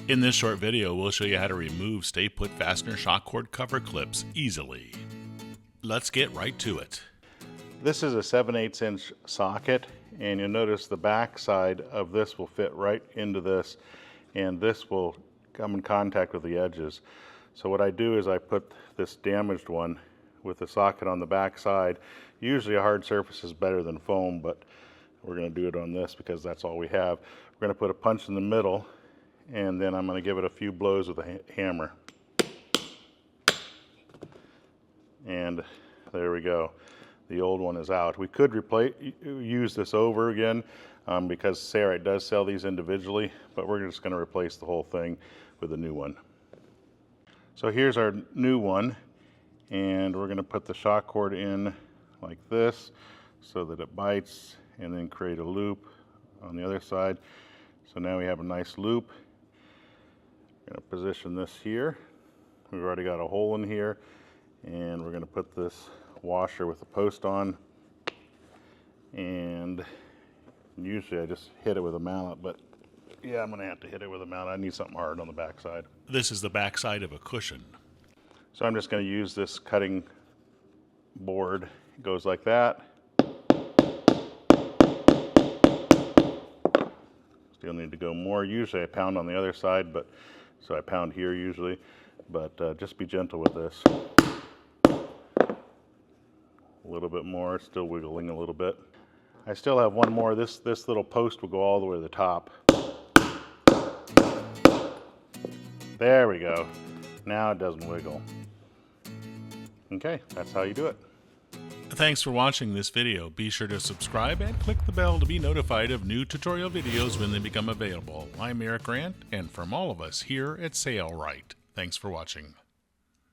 In this short video, we'll show you how to remove Stayput fastener shock cord cover clips easily. Let's get right to it. This is a 7/8 inch socket, and you'll notice the back side of this will fit right into this, and this will come in contact with the edges. So what I do is I put this damaged one with the socket on the back side. Usually a hard surface is better than foam, but we're going to do it on this because that's all we have. We're going to put a punch in the middle, and then I'm going to give it a few blows with a hammer. And there we go. The old one is out. We could use this over again because Sarah does sell these individually, but we're just going to replace the whole thing with a new one. So here's our new one, and we're going to put the shock cord in like this so that it bites, and then create a loop on the other side. So now we have a nice loop. I'm going to position this here. We've already got a hole in here, and we're going to put this washer with the post on, and usually I just hit it with a mallet, but yeah, I'm going to have to hit it with a mallet. I need something hard on the back side. This is the back side of a cushion. So I'm just going to use this cutting board. It goes like that. Still need to go more. Usually I pound on the other side, but so I pound here usually, but just be gentle with this. A little bit more, still wiggling a little bit. I still have one more. This little post will go all the way to the top. There we go. Now it doesn't wiggle. Okay, that's how you do it. Thanks for watching this video. Be sure to subscribe and click the bell to be notified of new tutorial videos when they become available. I'm Eric Grant, and from all of us here at Sailrite, thanks for watching.